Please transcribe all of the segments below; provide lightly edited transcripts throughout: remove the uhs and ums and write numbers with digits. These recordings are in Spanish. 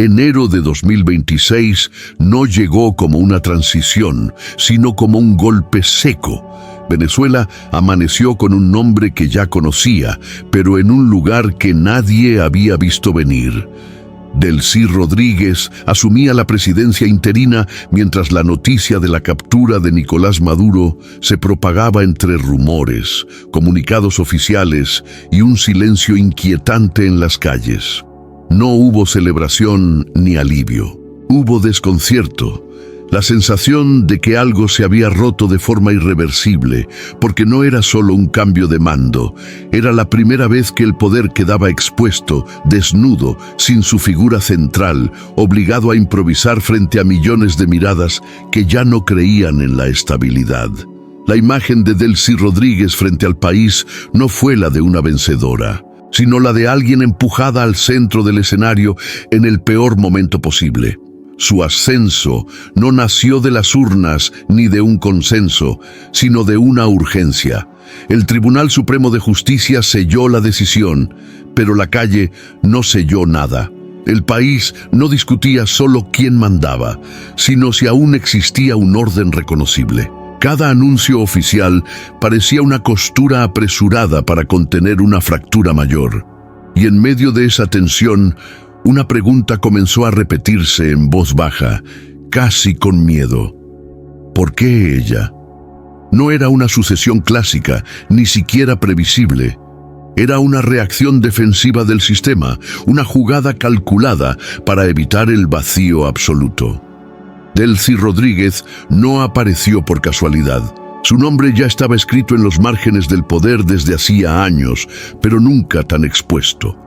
Enero de 2026 no llegó como una transición, sino como un golpe seco. Venezuela amaneció con un nombre que ya conocía, pero en un lugar que nadie había visto venir. Delcy Rodríguez asumía la presidencia interina mientras la noticia de la captura de Nicolás Maduro se propagaba entre rumores, comunicados oficiales y un silencio inquietante en las calles. No hubo celebración ni alivio. Hubo desconcierto, la sensación de que algo se había roto de forma irreversible, porque no era solo un cambio de mando, era la primera vez que el poder quedaba expuesto, desnudo, sin su figura central, obligado a improvisar frente a millones de miradas que ya no creían en la estabilidad. La imagen de Delcy Rodríguez frente al país no fue la de una vencedora, sino la de alguien empujada al centro del escenario en el peor momento posible. Su ascenso no nació de las urnas ni de un consenso, sino de una urgencia. El Tribunal Supremo de Justicia selló la decisión, pero la calle no selló nada. El país no discutía solo quién mandaba, sino si aún existía un orden reconocible. Cada anuncio oficial parecía una costura apresurada para contener una fractura mayor. Y en medio de esa tensión, una pregunta comenzó a repetirse en voz baja, casi con miedo. ¿Por qué ella? No era una sucesión clásica, ni siquiera previsible. Era una reacción defensiva del sistema, una jugada calculada para evitar el vacío absoluto. Delcy Rodríguez no apareció por casualidad. Su nombre ya estaba escrito en los márgenes del poder desde hacía años, pero nunca tan expuesto.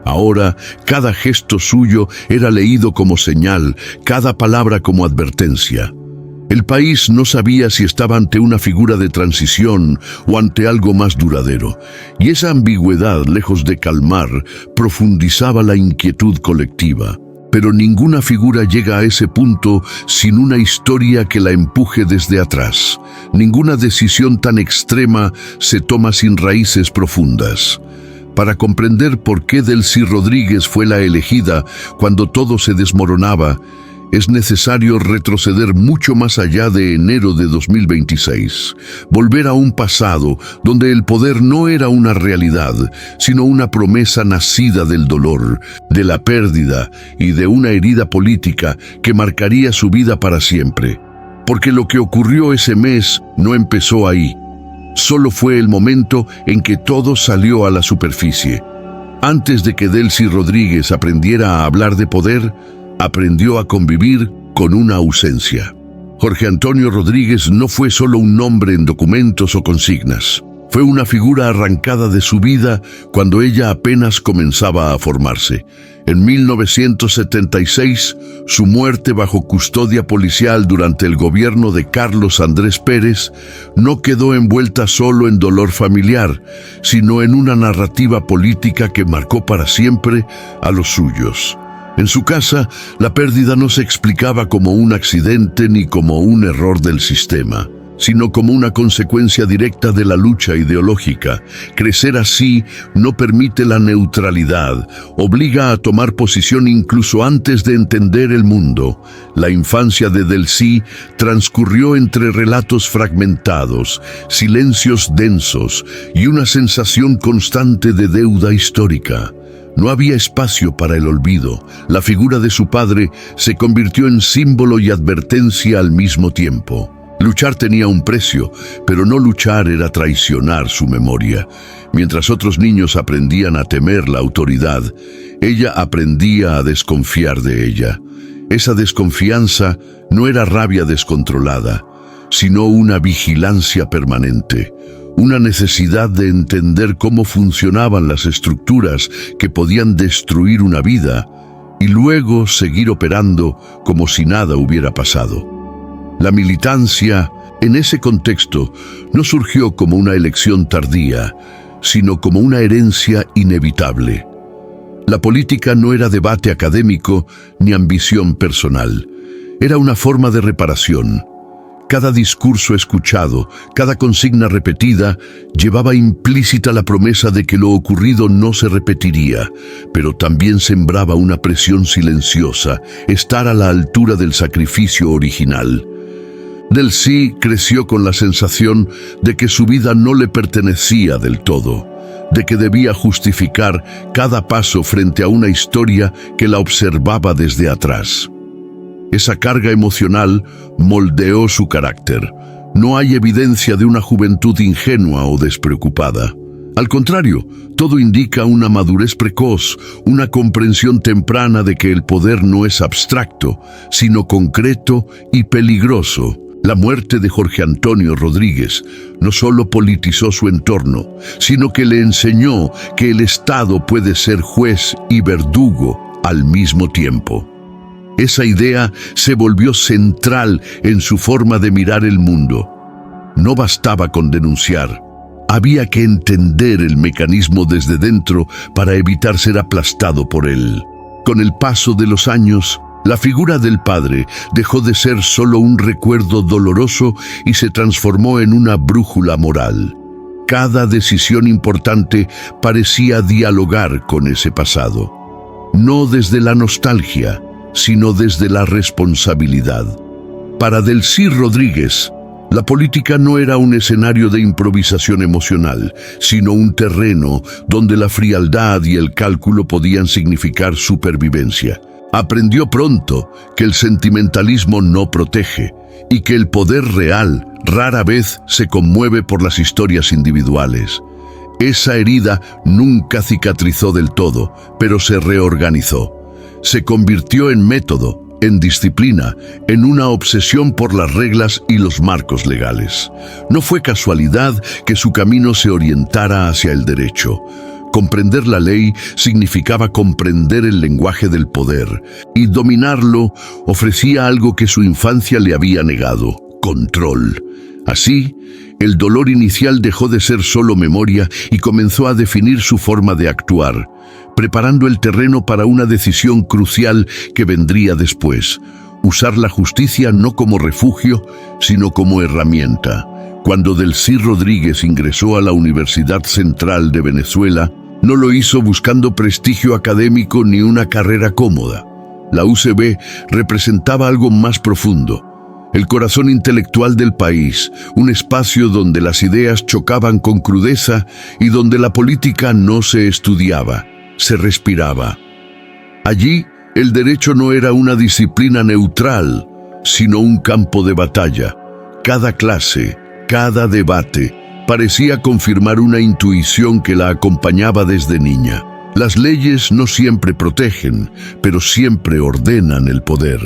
Ahora, cada gesto suyo era leído como señal, cada palabra como advertencia. El país no sabía si estaba ante una figura de transición o ante algo más duradero, y esa ambigüedad, lejos de calmar, profundizaba la inquietud colectiva. Pero ninguna figura llega a ese punto sin una historia que la empuje desde atrás. Ninguna decisión tan extrema se toma sin raíces profundas. Para comprender por qué Delcy Rodríguez fue la elegida cuando todo se desmoronaba, es necesario retroceder mucho más allá de enero de 2026, volver a un pasado donde el poder no era una realidad, sino una promesa nacida del dolor, de la pérdida y de una herida política que marcaría su vida para siempre. Porque lo que ocurrió ese mes no empezó ahí. Solo fue el momento en que todo salió a la superficie. Antes de que Delcy Rodríguez aprendiera a hablar de poder, aprendió a convivir con una ausencia. Jorge Antonio Rodríguez no fue solo un nombre en documentos o consignas. Fue una figura arrancada de su vida cuando ella apenas comenzaba a formarse. En 1976, su muerte bajo custodia policial durante el gobierno de Carlos Andrés Pérez no quedó envuelta solo en dolor familiar, sino en una narrativa política que marcó para siempre a los suyos. En su casa, la pérdida no se explicaba como un accidente ni como un error del sistema, sino como una consecuencia directa de la lucha ideológica. Crecer así no permite la neutralidad, obliga a tomar posición incluso antes de entender el mundo. La infancia de Delcy transcurrió entre relatos fragmentados, silencios densos y una sensación constante de deuda histórica. No había espacio para el olvido. La figura de su padre se convirtió en símbolo y advertencia al mismo tiempo. Luchar tenía un precio, pero no luchar era traicionar su memoria. Mientras otros niños aprendían a temer la autoridad, ella aprendía a desconfiar de ella. Esa desconfianza no era rabia descontrolada, sino una vigilancia permanente. Una necesidad de entender cómo funcionaban las estructuras que podían destruir una vida y luego seguir operando como si nada hubiera pasado. La militancia, en ese contexto, no surgió como una elección tardía, sino como una herencia inevitable. La política no era debate académico ni ambición personal. Era una forma de reparación. Cada discurso escuchado, cada consigna repetida, llevaba implícita la promesa de que lo ocurrido no se repetiría, pero también sembraba una presión silenciosa, estar a la altura del sacrificio original. Del Sí creció con la sensación de que su vida no le pertenecía del todo, de que debía justificar cada paso frente a una historia que la observaba desde atrás. Esa carga emocional moldeó su carácter. No hay evidencia de una juventud ingenua o despreocupada. Al contrario, todo indica una madurez precoz, una comprensión temprana de que el poder no es abstracto, sino concreto y peligroso. La muerte de Jorge Antonio Rodríguez no solo politizó su entorno, sino que le enseñó que el Estado puede ser juez y verdugo al mismo tiempo. Esa idea se volvió central en su forma de mirar el mundo. No bastaba con denunciar. Había que entender el mecanismo desde dentro para evitar ser aplastado por él. Con el paso de los años, la figura del padre dejó de ser solo un recuerdo doloroso y se transformó en una brújula moral. Cada decisión importante parecía dialogar con ese pasado. No desde la nostalgia, sino desde la responsabilidad. Para Del Sí Rodríguez, la política no era un escenario de improvisación emocional, sino un terreno donde la frialdad y el cálculo podían significar supervivencia. Aprendió pronto que el sentimentalismo no protege y que el poder real rara vez se conmueve por las historias individuales. Esa herida nunca cicatrizó del todo, pero se reorganizó. Se convirtió en método, en disciplina, en una obsesión por las reglas y los marcos legales. No fue casualidad que su camino se orientara hacia el derecho. Comprender la ley significaba comprender el lenguaje del poder, y dominarlo ofrecía algo que su infancia le había negado: control. Así, el dolor inicial dejó de ser solo memoria y comenzó a definir su forma de actuar, preparando el terreno para una decisión crucial que vendría después: usar la justicia no como refugio, sino como herramienta. Cuando Del Sí Rodríguez ingresó a la Universidad Central de Venezuela, no lo hizo buscando prestigio académico ni una carrera cómoda. La UCV representaba algo más profundo: el corazón intelectual del país, un espacio donde las ideas chocaban con crudeza y donde la política no se estudiaba, se respiraba. Allí, el derecho no era una disciplina neutral, sino un campo de batalla. Cada clase, cada debate, parecía confirmar una intuición que la acompañaba desde niña. Las leyes no siempre protegen, pero siempre ordenan el poder.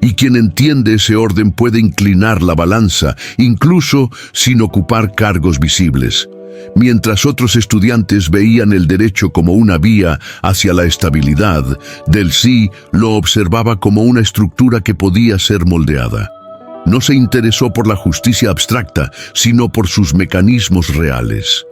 Y quien entiende ese orden puede inclinar la balanza, incluso sin ocupar cargos visibles. Mientras otros estudiantes veían el derecho como una vía hacia la estabilidad, Del Sí lo observaba como una estructura que podía ser moldeada. No se interesó por la justicia abstracta, sino por sus mecanismos reales.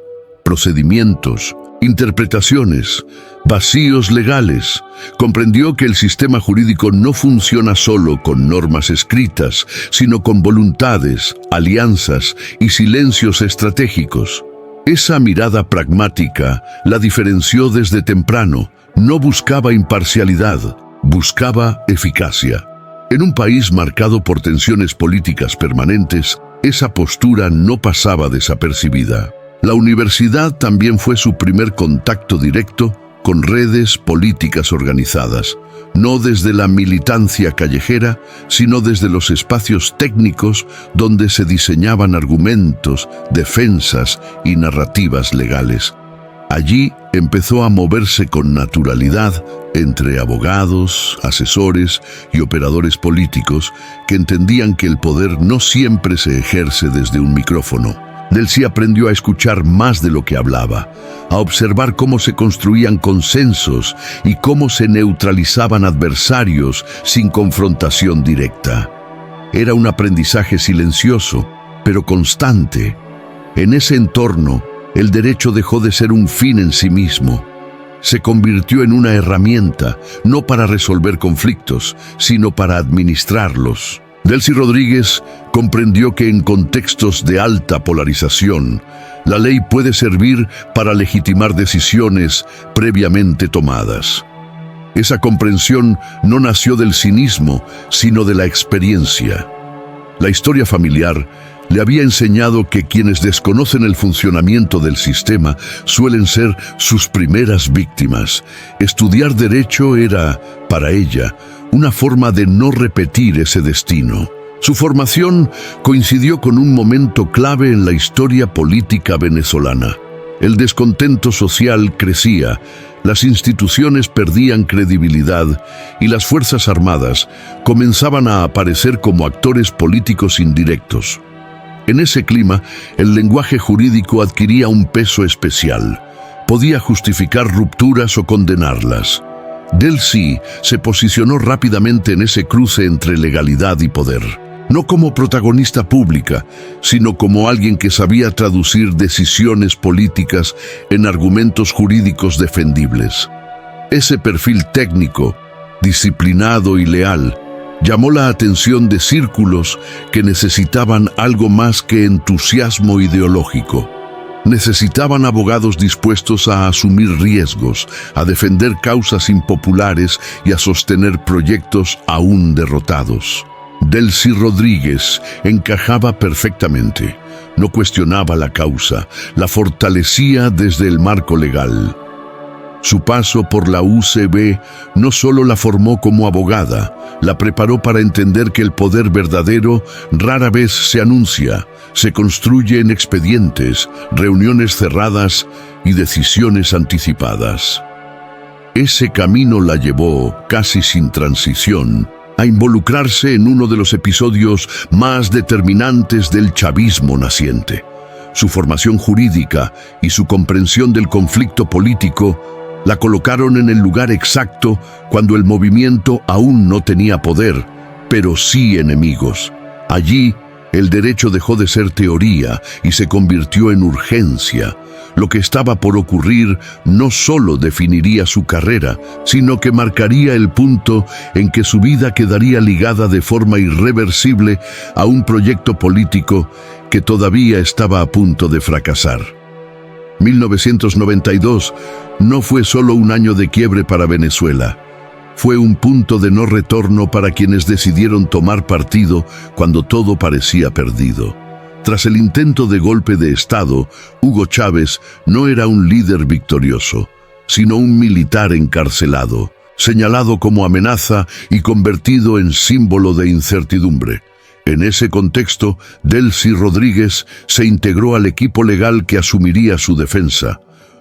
Procedimientos, interpretaciones, vacíos legales. Comprendió que el sistema jurídico no funciona solo con normas escritas, sino con voluntades, alianzas y silencios estratégicos. Esa mirada pragmática la diferenció desde temprano. No buscaba imparcialidad, buscaba eficacia. En un país marcado por tensiones políticas permanentes, esa postura no pasaba desapercibida. La universidad también fue su primer contacto directo con redes políticas organizadas, no desde la militancia callejera, sino desde los espacios técnicos donde se diseñaban argumentos, defensas y narrativas legales. Allí empezó a moverse con naturalidad entre abogados, asesores y operadores políticos que entendían que el poder no siempre se ejerce desde un micrófono. Del Sí aprendió a escuchar más de lo que hablaba, a observar cómo se construían consensos y cómo se neutralizaban adversarios sin confrontación directa. Era un aprendizaje silencioso, pero constante. En ese entorno, el derecho dejó de ser un fin en sí mismo. Se convirtió en una herramienta, no para resolver conflictos, sino para administrarlos. Delcy Rodríguez comprendió que en contextos de alta polarización, la ley puede servir para legitimar decisiones previamente tomadas. Esa comprensión no nació del cinismo, sino de la experiencia. La historia familiar le había enseñado que quienes desconocen el funcionamiento del sistema suelen ser sus primeras víctimas. Estudiar derecho era, para ella, una forma de no repetir ese destino. Su formación coincidió con un momento clave en la historia política venezolana. El descontento social crecía, las instituciones perdían credibilidad y las Fuerzas Armadas comenzaban a aparecer como actores políticos indirectos. En ese clima, el lenguaje jurídico adquiría un peso especial. Podía justificar rupturas o condenarlas. Delcy se posicionó rápidamente en ese cruce entre legalidad y poder. No como protagonista pública, sino como alguien que sabía traducir decisiones políticas en argumentos jurídicos defendibles. Ese perfil técnico, disciplinado y leal, llamó la atención de círculos que necesitaban algo más que entusiasmo ideológico. Necesitaban abogados dispuestos a asumir riesgos, a defender causas impopulares y a sostener proyectos aún derrotados. Delcy Rodríguez encajaba perfectamente. No cuestionaba la causa, la fortalecía desde el marco legal. Su paso por la UCB no solo la formó como abogada, la preparó para entender que el poder verdadero rara vez se anuncia, se construye en expedientes, reuniones cerradas y decisiones anticipadas. Ese camino la llevó, casi sin transición, a involucrarse en uno de los episodios más determinantes del chavismo naciente. Su formación jurídica y su comprensión del conflicto político la colocaron en el lugar exacto cuando el movimiento aún no tenía poder, pero sí enemigos. Allí, el derecho dejó de ser teoría y se convirtió en urgencia. Lo que estaba por ocurrir no solo definiría su carrera, sino que marcaría el punto en que su vida quedaría ligada de forma irreversible a un proyecto político que todavía estaba a punto de fracasar. 1992 no fue solo un año de quiebre para Venezuela. Fue un punto de no retorno para quienes decidieron tomar partido cuando todo parecía perdido. Tras el intento de golpe de Estado, Hugo Chávez no era un líder victorioso, sino un militar encarcelado, señalado como amenaza y convertido en símbolo de incertidumbre. En ese contexto, Delcy Rodríguez se integró al equipo legal que asumiría su defensa.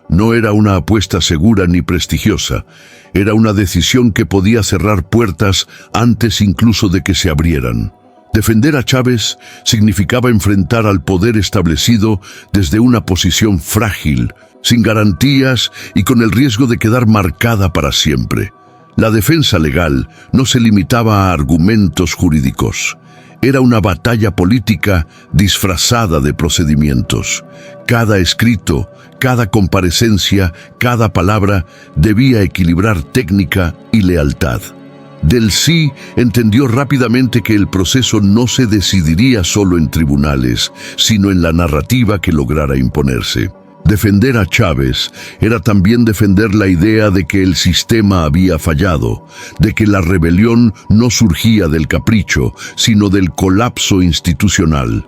No era una apuesta segura ni prestigiosa, era una decisión que podía cerrar puertas antes incluso de que se abrieran. Defender a Chávez significaba enfrentar al poder establecido desde una posición frágil, sin garantías y con el riesgo de quedar marcada para siempre. La defensa legal no se limitaba a argumentos jurídicos. Era una batalla política disfrazada de procedimientos. Cada escrito, cada comparecencia, cada palabra debía equilibrar técnica y lealtad. Delcy entendió rápidamente que el proceso no se decidiría solo en tribunales, sino en la narrativa que lograra imponerse. Defender a Chávez era también defender la idea de que el sistema había fallado, de que la rebelión no surgía del capricho, sino del colapso institucional.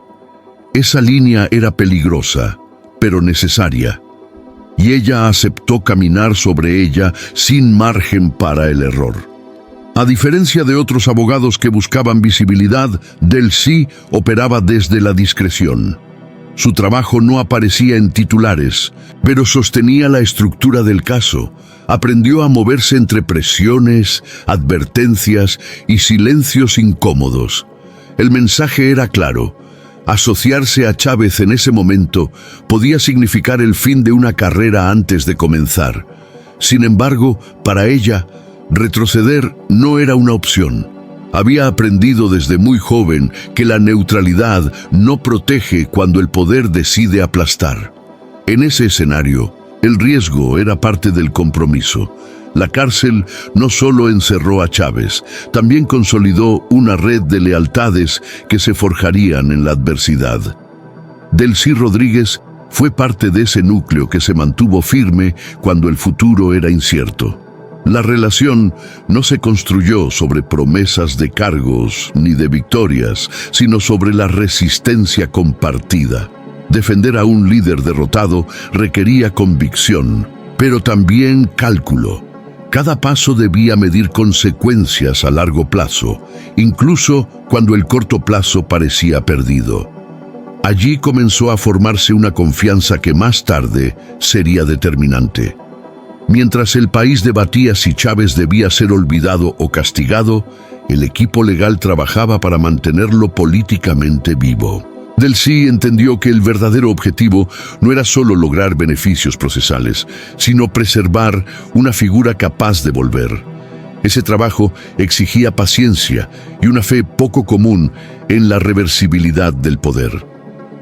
Esa línea era peligrosa, pero necesaria, y ella aceptó caminar sobre ella sin margen para el error. A diferencia de otros abogados que buscaban visibilidad, Delcy operaba desde la discreción. Su trabajo no aparecía en titulares, pero sostenía la estructura del caso. Aprendió a moverse entre presiones, advertencias y silencios incómodos. El mensaje era claro. Asociarse a Chávez en ese momento podía significar el fin de una carrera antes de comenzar. Sin embargo, para ella, retroceder no era una opción. Había aprendido desde muy joven que la neutralidad no protege cuando el poder decide aplastar. En ese escenario, el riesgo era parte del compromiso. La cárcel no solo encerró a Chávez, también consolidó una red de lealtades que se forjarían en la adversidad. Delcy Rodríguez fue parte de ese núcleo que se mantuvo firme cuando el futuro era incierto. La relación no se construyó sobre promesas de cargos ni de victorias, sino sobre la resistencia compartida. Defender a un líder derrotado requería convicción, pero también cálculo. Cada paso debía medir consecuencias a largo plazo, incluso cuando el corto plazo parecía perdido. Allí comenzó a formarse una confianza que más tarde sería determinante. Mientras el país debatía si Chávez debía ser olvidado o castigado, el equipo legal trabajaba para mantenerlo políticamente vivo. Delcy entendió que el verdadero objetivo no era solo lograr beneficios procesales, sino preservar una figura capaz de volver. Ese trabajo exigía paciencia y una fe poco común en la reversibilidad del poder.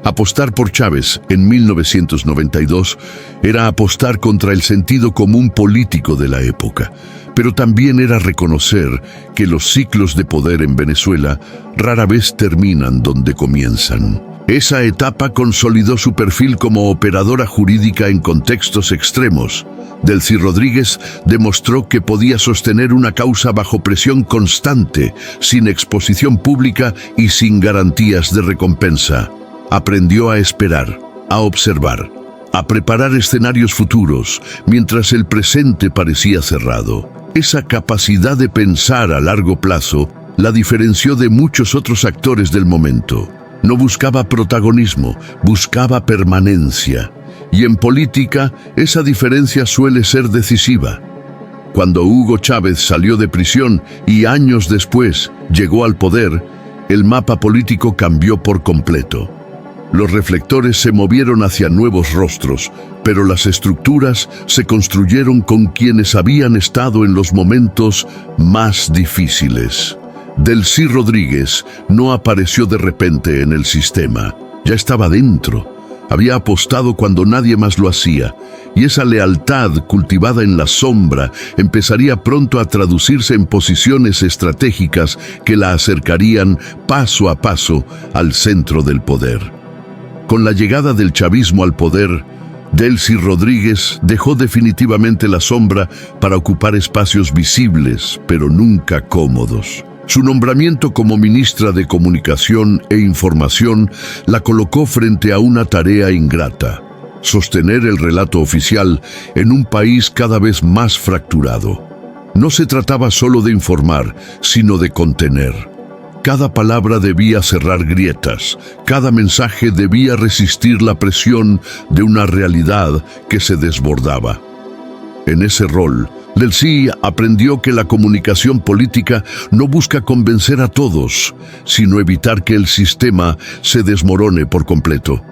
Apostar por Chávez en 1992 era apostar contra el sentido común político de la época, pero también era reconocer que los ciclos de poder en Venezuela rara vez terminan donde comienzan. Esa etapa consolidó su perfil como operadora jurídica en contextos extremos. Delcy Rodríguez demostró que podía sostener una causa bajo presión constante, sin exposición pública y sin garantías de recompensa. Aprendió a esperar, a observar, a preparar escenarios futuros, mientras el presente parecía cerrado. Esa capacidad de pensar a largo plazo la diferenció de muchos otros actores del momento. No buscaba protagonismo, buscaba permanencia. Y en política, esa diferencia suele ser decisiva. Cuando Hugo Chávez salió de prisión y años después llegó al poder, el mapa político cambió por completo. Los reflectores se movieron hacia nuevos rostros, pero las estructuras se construyeron con quienes habían estado en los momentos más difíciles. Delcy Rodríguez no apareció de repente en el sistema, ya estaba dentro. Había apostado cuando nadie más lo hacía, y esa lealtad cultivada en la sombra empezaría pronto a traducirse en posiciones estratégicas que la acercarían paso a paso al centro del poder. Con la llegada del chavismo al poder, Delcy Rodríguez dejó definitivamente la sombra para ocupar espacios visibles, pero nunca cómodos. Su nombramiento como ministra de Comunicación e Información la colocó frente a una tarea ingrata: sostener el relato oficial en un país cada vez más fracturado. No se trataba solo de informar, sino de contener. Cada palabra debía cerrar grietas, cada mensaje debía resistir la presión de una realidad que se desbordaba. En ese rol, Delcy aprendió que la comunicación política no busca convencer a todos, sino evitar que el sistema se desmorone por completo.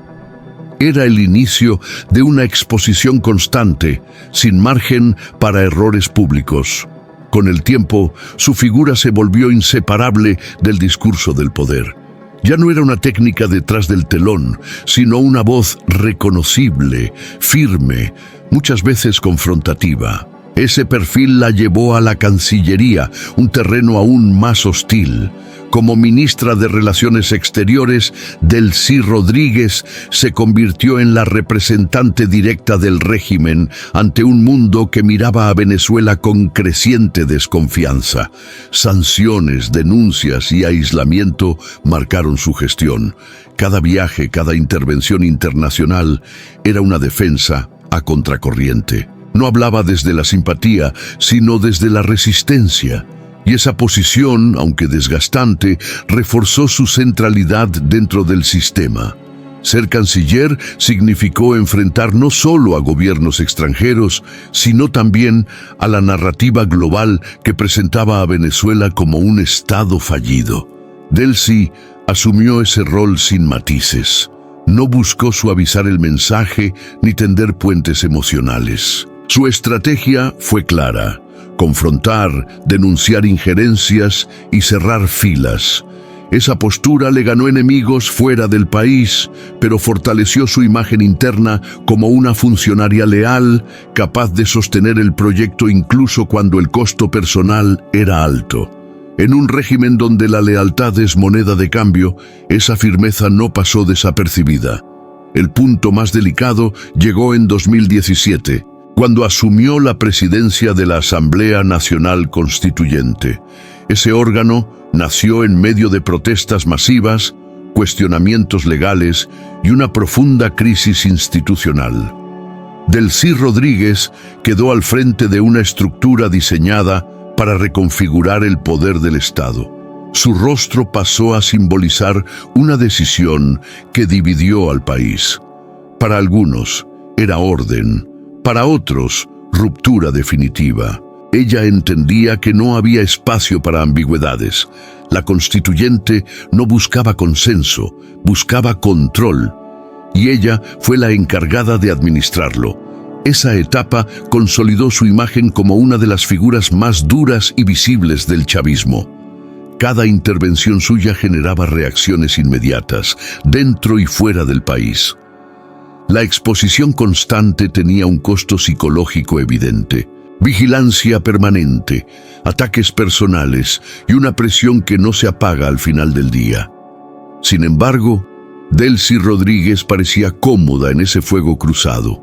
Era el inicio de una exposición constante, sin margen para errores públicos. Con el tiempo, su figura se volvió inseparable del discurso del poder. Ya no era una técnica detrás del telón, sino una voz reconocible, firme, muchas veces confrontativa. Ese perfil la llevó a la Cancillería, un terreno aún más hostil. Como ministra de Relaciones Exteriores, Delcy Rodríguez se convirtió en la representante directa del régimen ante un mundo que miraba a Venezuela con creciente desconfianza. Sanciones, denuncias y aislamiento marcaron su gestión. Cada viaje, cada intervención internacional era una defensa a contracorriente. No hablaba desde la simpatía, sino desde la resistencia. Y esa posición, aunque desgastante, reforzó su centralidad dentro del sistema. Ser canciller significó enfrentar no solo a gobiernos extranjeros, sino también a la narrativa global que presentaba a Venezuela como un estado fallido. Delcy asumió ese rol sin matices. No buscó suavizar el mensaje ni tender puentes emocionales. Su estrategia fue clara: confrontar, denunciar injerencias y cerrar filas. Esa postura le ganó enemigos fuera del país, pero fortaleció su imagen interna como una funcionaria leal, capaz de sostener el proyecto incluso cuando el costo personal era alto. En un régimen donde la lealtad es moneda de cambio, esa firmeza no pasó desapercibida. El punto más delicado llegó en 2017, cuando asumió la presidencia de la Asamblea Nacional Constituyente. Ese órgano nació en medio de protestas masivas, cuestionamientos legales y una profunda crisis institucional. Delcy Rodríguez quedó al frente de una estructura diseñada para reconfigurar el poder del Estado. Su rostro pasó a simbolizar una decisión que dividió al país. Para algunos era orden, para otros ruptura definitiva. Ella entendía que no había espacio para ambigüedades. La constituyente no buscaba consenso, buscaba control, y ella fue la encargada de administrarlo. Esa etapa consolidó su imagen como una de las figuras más duras y visibles del chavismo. Cada intervención suya generaba reacciones inmediatas, dentro y fuera del país. La exposición constante tenía un costo psicológico evidente. Vigilancia permanente, ataques personales y una presión que no se apaga al final del día. Sin embargo, Delcy Rodríguez parecía cómoda en ese fuego cruzado.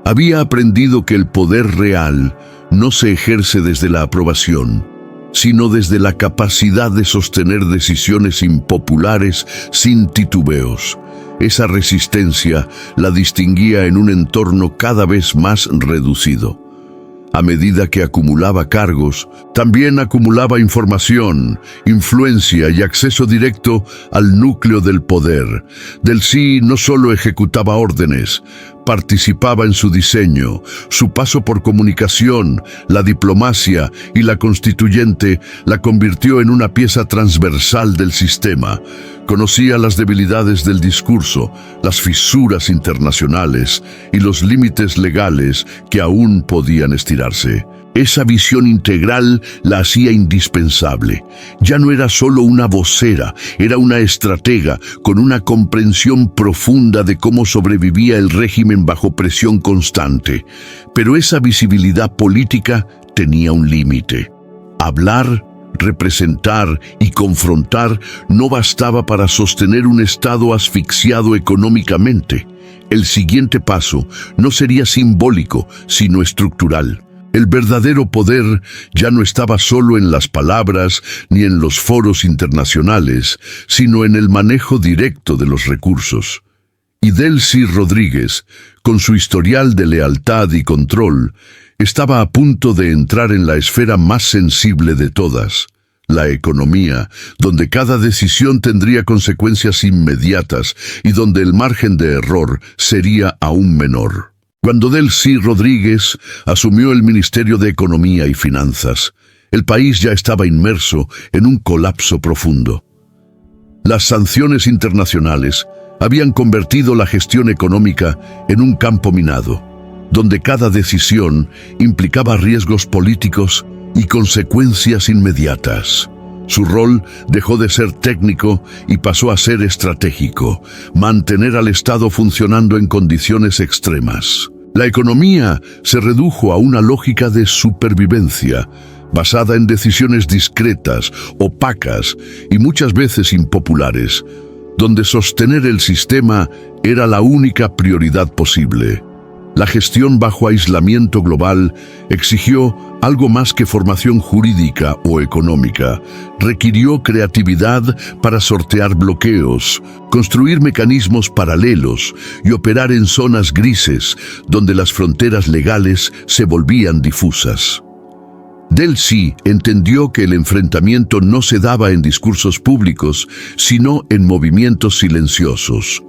Había aprendido que el poder real no se ejerce desde la aprobación, sino desde la capacidad de sostener decisiones impopulares sin titubeos. Esa resistencia la distinguía en un entorno cada vez más reducido. A medida que acumulaba cargos, también acumulaba información, influencia y acceso directo al núcleo del poder. Delcy no solo ejecutaba órdenes, participaba en su diseño. Su paso por comunicación, la diplomacia y la constituyente la convirtió en una pieza transversal del sistema. Conocía las debilidades del discurso, las fisuras internacionales y los límites legales que aún podían estirarse. Esa visión integral la hacía indispensable. Ya no era solo una vocera, era una estratega con una comprensión profunda de cómo sobrevivía el régimen bajo presión constante. Pero esa visibilidad política tenía un límite. Hablar, representar y confrontar no bastaba para sostener un Estado asfixiado económicamente. El siguiente paso no sería simbólico, sino estructural. El verdadero poder ya no estaba solo en las palabras ni en los foros internacionales, sino en el manejo directo de los recursos. Y Delcy Rodríguez, con su historial de lealtad y control, estaba a punto de entrar en la esfera más sensible de todas, la economía, donde cada decisión tendría consecuencias inmediatas y donde el margen de error sería aún menor. Cuando Delcy Rodríguez asumió el Ministerio de Economía y Finanzas, el país ya estaba inmerso en un colapso profundo. Las sanciones internacionales habían convertido la gestión económica en un campo minado, donde cada decisión implicaba riesgos políticos y consecuencias inmediatas. Su rol dejó de ser técnico y pasó a ser estratégico, mantener al Estado funcionando en condiciones extremas. La economía se redujo a una lógica de supervivencia, basada en decisiones discretas, opacas y muchas veces impopulares, donde sostener el sistema era la única prioridad posible. La gestión bajo aislamiento global exigió algo más que formación jurídica o económica. Requirió creatividad para sortear bloqueos, construir mecanismos paralelos y operar en zonas grises donde las fronteras legales se volvían difusas. Delcy entendió que el enfrentamiento no se daba en discursos públicos, sino en movimientos silenciosos.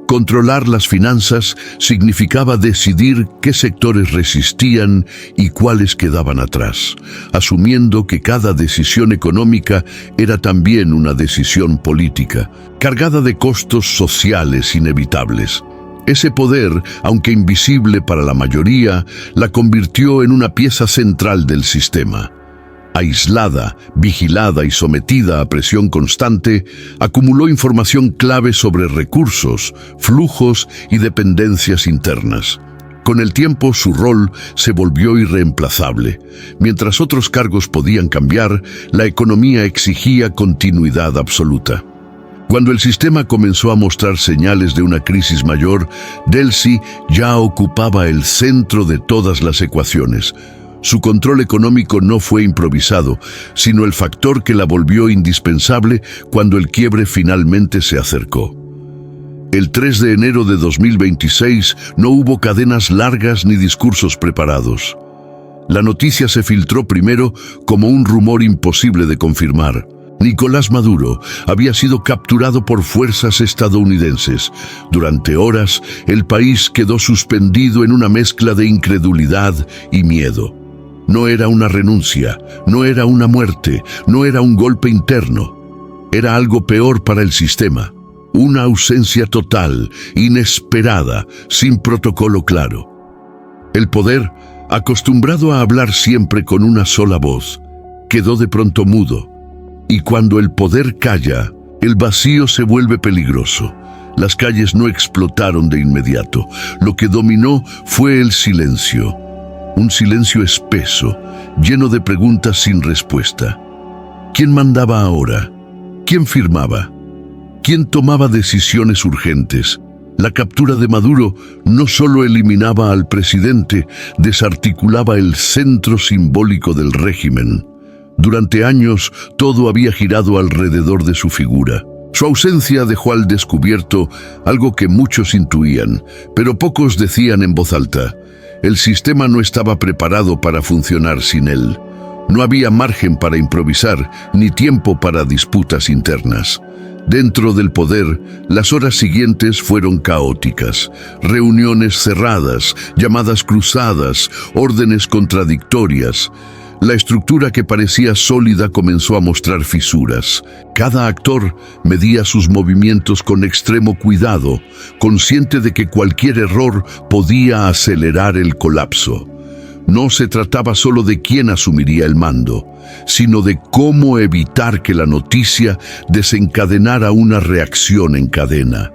Controlar las finanzas significaba decidir qué sectores resistían y cuáles quedaban atrás, asumiendo que cada decisión económica era también una decisión política, cargada de costos sociales inevitables. Ese poder, aunque invisible para la mayoría, la convirtió en una pieza central del sistema. aislada, vigilada y sometida a presión constante, acumuló información clave sobre recursos, flujos y dependencias internas. Con el tiempo, su rol se volvió irreemplazable. Mientras otros cargos podían cambiar, la economía exigía continuidad absoluta. Cuando el sistema comenzó a mostrar señales de una crisis mayor, Delcy ya ocupaba el centro de todas las ecuaciones. Su control económico no fue improvisado, sino el factor que la volvió indispensable cuando el quiebre finalmente se acercó. El 3 de enero de 2026 no hubo cadenas largas ni discursos preparados. La noticia se filtró primero como un rumor imposible de confirmar. Nicolás Maduro había sido capturado por fuerzas estadounidenses. Durante horas, el país quedó suspendido en una mezcla de incredulidad y miedo. No era una renuncia, no era una muerte, no era un golpe interno. Era algo peor para el sistema. Una ausencia total, inesperada, sin protocolo claro. El poder, acostumbrado a hablar siempre con una sola voz, quedó de pronto mudo. Y cuando el poder calla, el vacío se vuelve peligroso. Las calles no explotaron de inmediato. Lo que dominó fue el silencio. Un silencio espeso, lleno de preguntas sin respuesta. ¿Quién mandaba ahora? ¿Quién firmaba? ¿Quién tomaba decisiones urgentes? La captura de Maduro no solo eliminaba al presidente, desarticulaba el centro simbólico del régimen. Durante años, todo había girado alrededor de su figura. Su ausencia dejó al descubierto algo que muchos intuían, pero pocos decían en voz alta. El sistema no estaba preparado para funcionar sin él. No había margen para improvisar, ni tiempo para disputas internas. Dentro del poder, las horas siguientes fueron caóticas. Reuniones cerradas, llamadas cruzadas, órdenes contradictorias. La estructura que parecía sólida comenzó a mostrar fisuras. Cada actor medía sus movimientos con extremo cuidado, consciente de que cualquier error podía acelerar el colapso. No se trataba solo de quién asumiría el mando, sino de cómo evitar que la noticia desencadenara una reacción en cadena.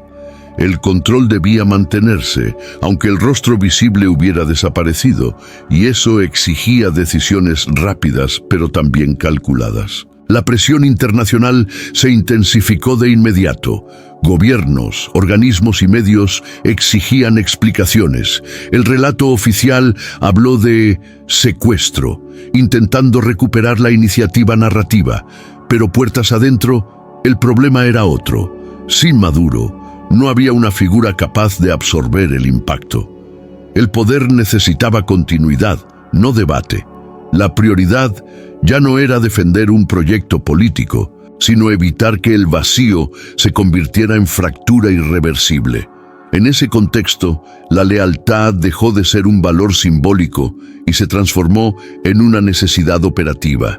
El control debía mantenerse, aunque el rostro visible hubiera desaparecido, y eso exigía decisiones rápidas, pero también calculadas. La presión internacional se intensificó de inmediato. Gobiernos, organismos y medios exigían explicaciones. El relato oficial habló de secuestro, intentando recuperar la iniciativa narrativa, pero puertas adentro, el problema era otro. Sin Maduro, no había una figura capaz de absorber el impacto. El poder necesitaba continuidad, no debate. La prioridad ya no era defender un proyecto político, sino evitar que el vacío se convirtiera en fractura irreversible. En ese contexto, la lealtad dejó de ser un valor simbólico y se transformó en una necesidad operativa.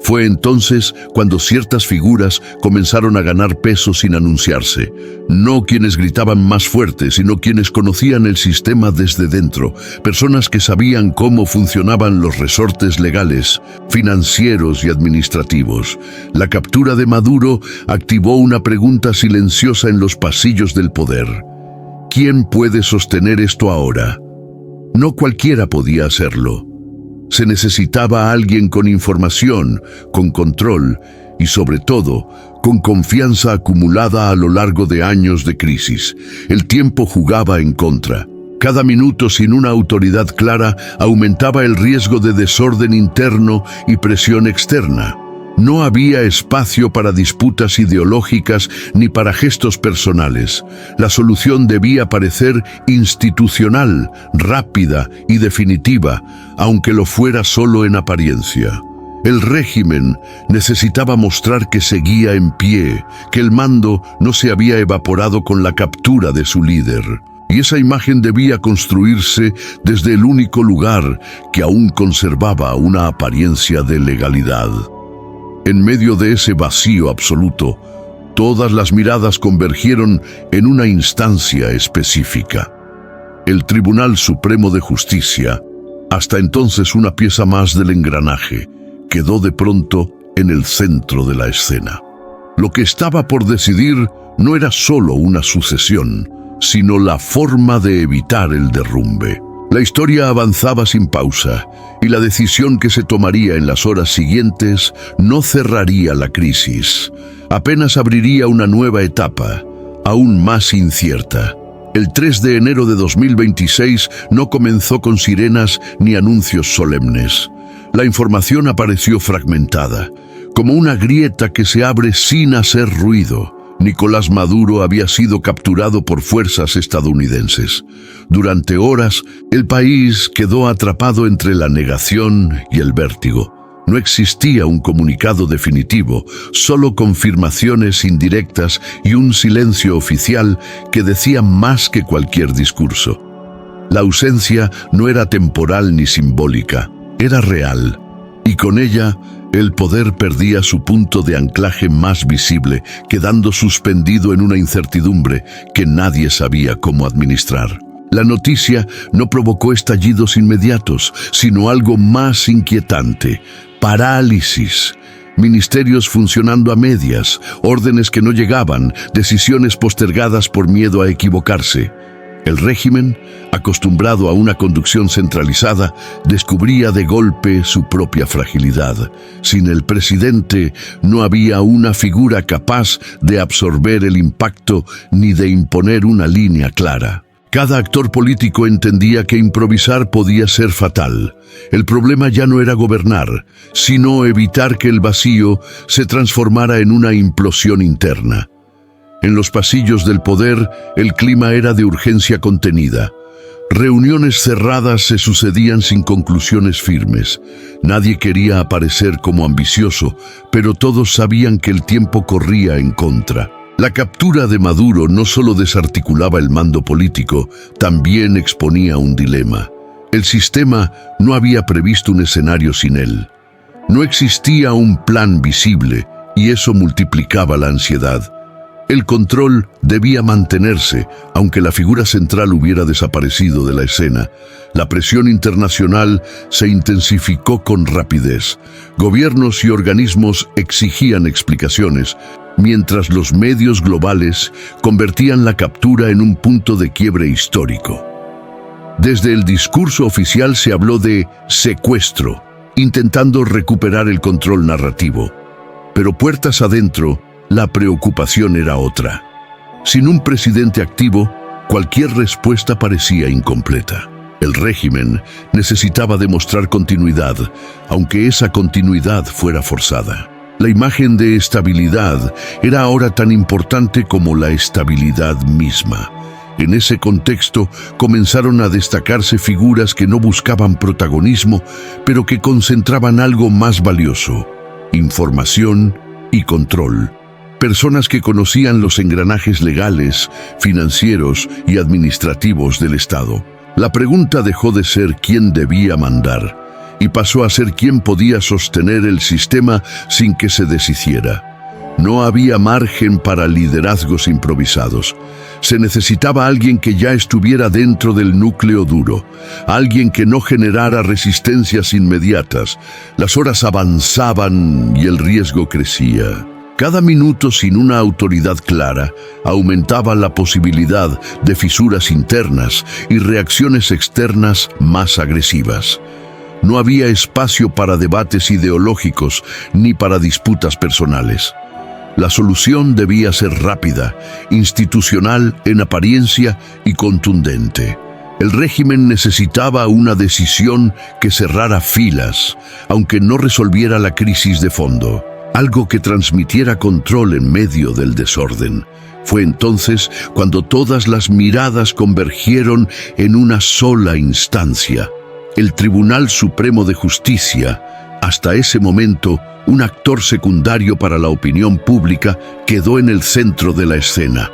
Fue entonces cuando ciertas figuras comenzaron a ganar peso sin anunciarse. No quienes gritaban más fuerte, sino quienes conocían el sistema desde dentro. Personas que sabían cómo funcionaban los resortes legales, financieros y administrativos. La captura de Maduro activó una pregunta silenciosa en los pasillos del poder. ¿Quién puede sostener esto ahora? No cualquiera podía hacerlo. Se necesitaba a alguien con información, con control y, sobre todo, con confianza acumulada a lo largo de años de crisis. El tiempo jugaba en contra. Cada minuto sin una autoridad clara aumentaba el riesgo de desorden interno y presión externa. No había espacio para disputas ideológicas ni para gestos personales. La solución debía parecer institucional, rápida y definitiva, aunque lo fuera solo en apariencia. El régimen necesitaba mostrar que seguía en pie, que el mando no se había evaporado con la captura de su líder. Y esa imagen debía construirse desde el único lugar que aún conservaba una apariencia de legalidad. En medio de ese vacío absoluto, todas las miradas convergieron en una instancia específica. El Tribunal Supremo de Justicia, hasta entonces una pieza más del engranaje, quedó de pronto en el centro de la escena. Lo que estaba por decidir no era solo una sucesión, sino la forma de evitar el derrumbe. La historia avanzaba sin pausa, y la decisión que se tomaría en las horas siguientes no cerraría la crisis. Apenas abriría una nueva etapa, aún más incierta. El 3 de enero de 2026 no comenzó con sirenas ni anuncios solemnes. La información apareció fragmentada, como una grieta que se abre sin hacer ruido. Nicolás Maduro había sido capturado por fuerzas estadounidenses. Durante horas, el país quedó atrapado entre la negación y el vértigo. No existía un comunicado definitivo, solo confirmaciones indirectas y un silencio oficial que decía más que cualquier discurso. La ausencia no era temporal ni simbólica, era real, y con ella el poder perdía su punto de anclaje más visible, quedando suspendido en una incertidumbre que nadie sabía cómo administrar. La noticia no provocó estallidos inmediatos, sino algo más inquietante: parálisis. Ministerios funcionando a medias, órdenes que no llegaban, decisiones postergadas por miedo a equivocarse. El régimen, acostumbrado a una conducción centralizada, descubría de golpe su propia fragilidad. Sin el presidente no había una figura capaz de absorber el impacto ni de imponer una línea clara. Cada actor político entendía que improvisar podía ser fatal. El problema ya no era gobernar, sino evitar que el vacío se transformara en una implosión interna. En los pasillos del poder, el clima era de urgencia contenida. Reuniones cerradas se sucedían sin conclusiones firmes. Nadie quería aparecer como ambicioso, pero todos sabían que el tiempo corría en contra. La captura de Maduro no solo desarticulaba el mando político, también exponía un dilema. El sistema no había previsto un escenario sin él. No existía un plan visible, y eso multiplicaba la ansiedad. El control debía mantenerse, aunque la figura central hubiera desaparecido de la escena. La presión internacional se intensificó con rapidez. Gobiernos y organismos exigían explicaciones, mientras los medios globales convertían la captura en un punto de quiebre histórico. Desde el discurso oficial se habló de secuestro, intentando recuperar el control narrativo. Pero puertas adentro, la preocupación era otra. Sin un presidente activo, cualquier respuesta parecía incompleta. El régimen necesitaba demostrar continuidad, aunque esa continuidad fuera forzada. La imagen de estabilidad era ahora tan importante como la estabilidad misma. En ese contexto comenzaron a destacarse figuras que no buscaban protagonismo, pero que concentraban algo más valioso: información y control. Personas que conocían los engranajes legales, financieros y administrativos del Estado. La pregunta dejó de ser quién debía mandar y pasó a ser quién podía sostener el sistema sin que se deshiciera. No había margen para liderazgos improvisados. Se necesitaba alguien que ya estuviera dentro del núcleo duro, alguien que no generara resistencias inmediatas. Las horas avanzaban y el riesgo crecía. Cada minuto sin una autoridad clara aumentaba la posibilidad de fisuras internas y reacciones externas más agresivas. No había espacio para debates ideológicos ni para disputas personales. La solución debía ser rápida, institucional en apariencia y contundente. El régimen necesitaba una decisión que cerrara filas, aunque no resolviera la crisis de fondo. Algo que transmitiera control en medio del desorden. Fue entonces cuando todas las miradas convergieron en una sola instancia: el Tribunal Supremo de Justicia. Hasta ese momento, un actor secundario para la opinión pública, quedó en el centro de la escena.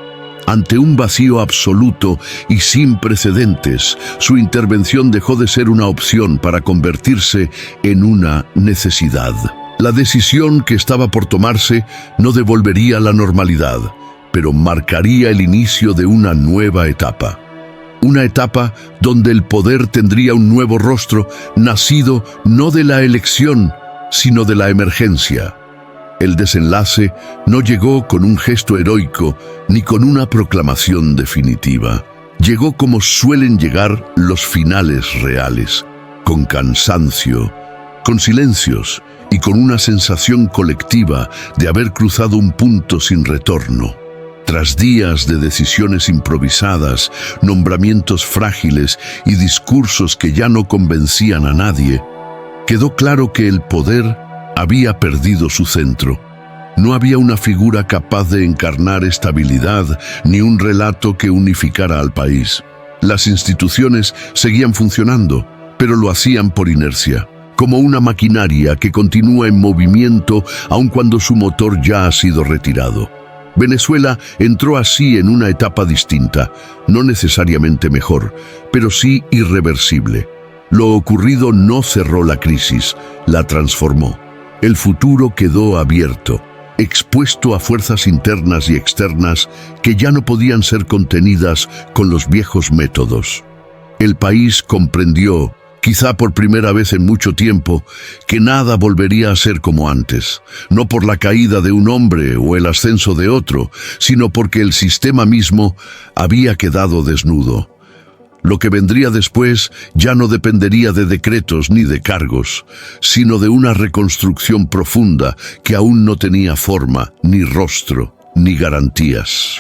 Ante un vacío absoluto y sin precedentes, su intervención dejó de ser una opción para convertirse en una necesidad. La decisión que estaba por tomarse no devolvería la normalidad, pero marcaría el inicio de una nueva etapa. Una etapa donde el poder tendría un nuevo rostro, nacido no de la elección, sino de la emergencia. El desenlace no llegó con un gesto heroico ni con una proclamación definitiva. Llegó como suelen llegar los finales reales, con cansancio, con silencios y con una sensación colectiva de haber cruzado un punto sin retorno. Tras días de decisiones improvisadas, nombramientos frágiles y discursos que ya no convencían a nadie, quedó claro que el poder había perdido su centro. No había una figura capaz de encarnar estabilidad ni un relato que unificara al país. Las instituciones seguían funcionando, pero lo hacían por inercia, como una maquinaria que continúa en movimiento aun cuando su motor ya ha sido retirado. Venezuela entró así en una etapa distinta, no necesariamente mejor, pero sí irreversible. Lo ocurrido no cerró la crisis, la transformó. El futuro quedó abierto, expuesto a fuerzas internas y externas que ya no podían ser contenidas con los viejos métodos. El país comprendió, quizá por primera vez en mucho tiempo, que nada volvería a ser como antes, no por la caída de un hombre o el ascenso de otro, sino porque el sistema mismo había quedado desnudo. Lo que vendría después ya no dependería de decretos ni de cargos, sino de una reconstrucción profunda que aún no tenía forma, ni rostro, ni garantías.